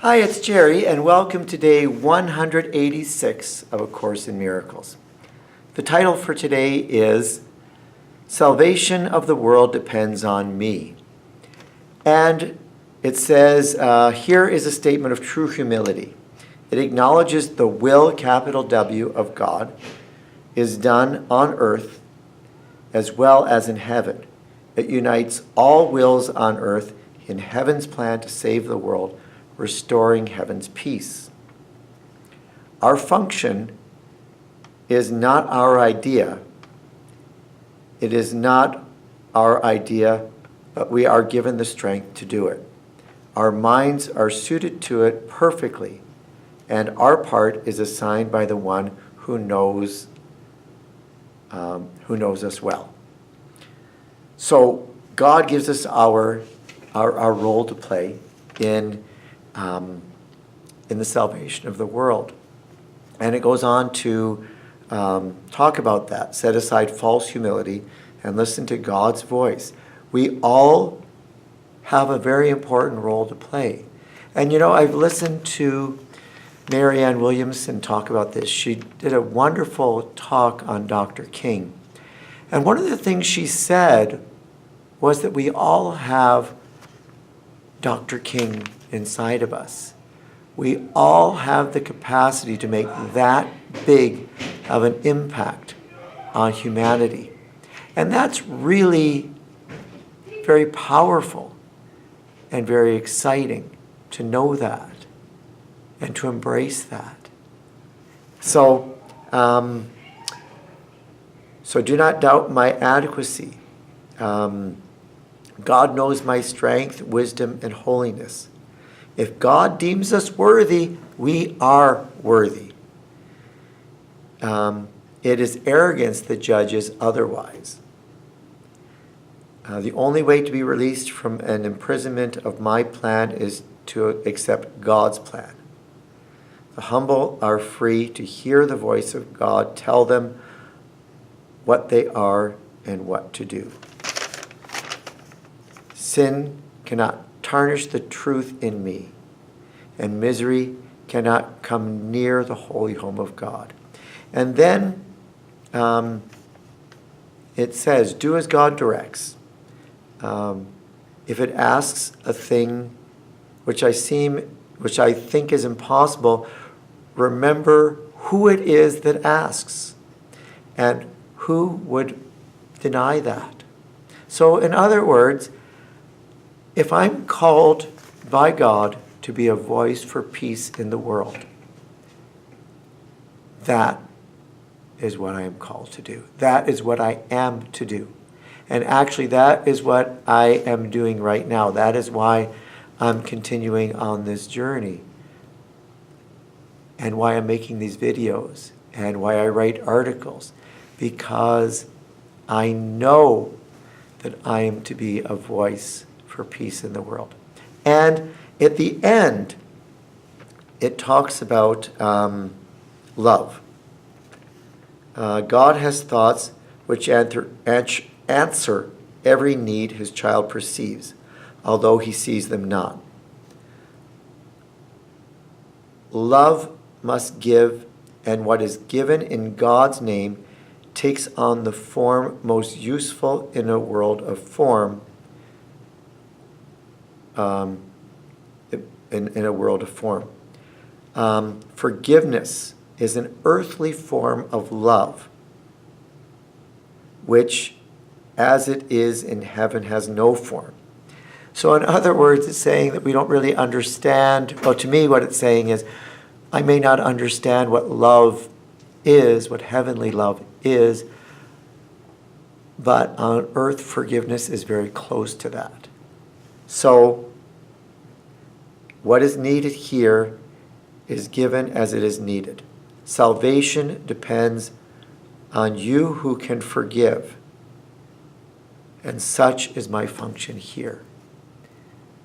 Hi, it's Gerry, and welcome to day 186 of A Course in Miracles. The title for today is Salvation of the World Depends on Me. And it says, here is a statement of true humility. It acknowledges the will, capital W, of God is done on earth as well as in heaven. It unites all wills on earth in heaven's plan to save the world, restoring heaven's peace. Our function is not our idea. It is not our idea, but we are given the strength to do it. Our minds are suited to it perfectly, and our part is assigned by the one who knows us well. So God gives us our role to play in the salvation of the world. And it goes on to talk about that. Set aside false humility and listen to God's voice. We all have a very important role to play. And you know, I've listened to Marianne Williamson talk about this. She did a wonderful talk on Dr. King. And one of the things she said was that we all have Dr. King inside of us. We all have the capacity to make that big of an impact on humanity. And that's really very powerful and very exciting to know that and to embrace that. So do not doubt my adequacy. God knows my strength, wisdom, and holiness. If God deems us worthy, we are worthy. It is arrogance that judges otherwise. The only way to be released from an imprisonment of my plan is to accept God's plan. The humble are free to hear the voice of God tell them what they are and what to do. Sin cannot tarnish the truth in me, and misery cannot come near the holy home of God. And then it says, do as God directs. If it asks a thing which I think is impossible, remember who it is that asks, and who would deny that. So in other words, if I'm called by God to be a voice for peace in the world, that is what I am called to do. That is what I am to do. And actually, that is what I am doing right now. That is why I'm continuing on this journey, and why I'm making these videos, and why I write articles, because I know that I am to be a voice for peace in the world. And at the end, it talks about love. God has thoughts which answer every need his child perceives, although he sees them not. Love must give, and what is given in God's name takes on the form most useful in a world of form. In a world of form. Forgiveness is an earthly form of love, which, as it is in heaven, has no form. So in other words, it's saying that we don't really understand, well, to me what it's saying is, I may not understand what love is, what heavenly love is, but on earth forgiveness is very close to that. So what is needed here is given as it is needed. Salvation depends on you who can forgive, and such is my function here.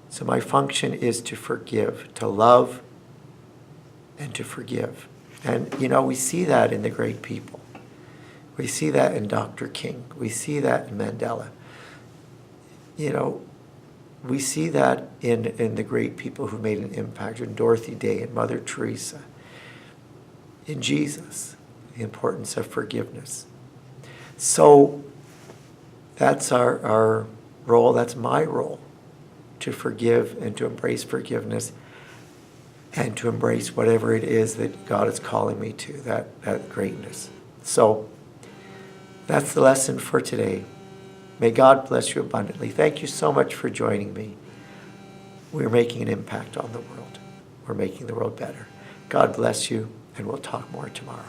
So my function is to forgive, to love, and to forgive. And, you know, we see that in the great people. We see that in Dr. King. We see that in Mandela. You know, we see that in the great people who made an impact, in Dorothy Day and Mother Teresa, in Jesus, the importance of forgiveness. So that's our role, that's my role, to forgive and to embrace forgiveness and to embrace whatever it is that God is calling me to, that greatness. So that's the lesson for today. May God bless you abundantly. Thank you so much for joining me. We're making an impact on the world. We're making the world better. God bless you, and we'll talk more tomorrow.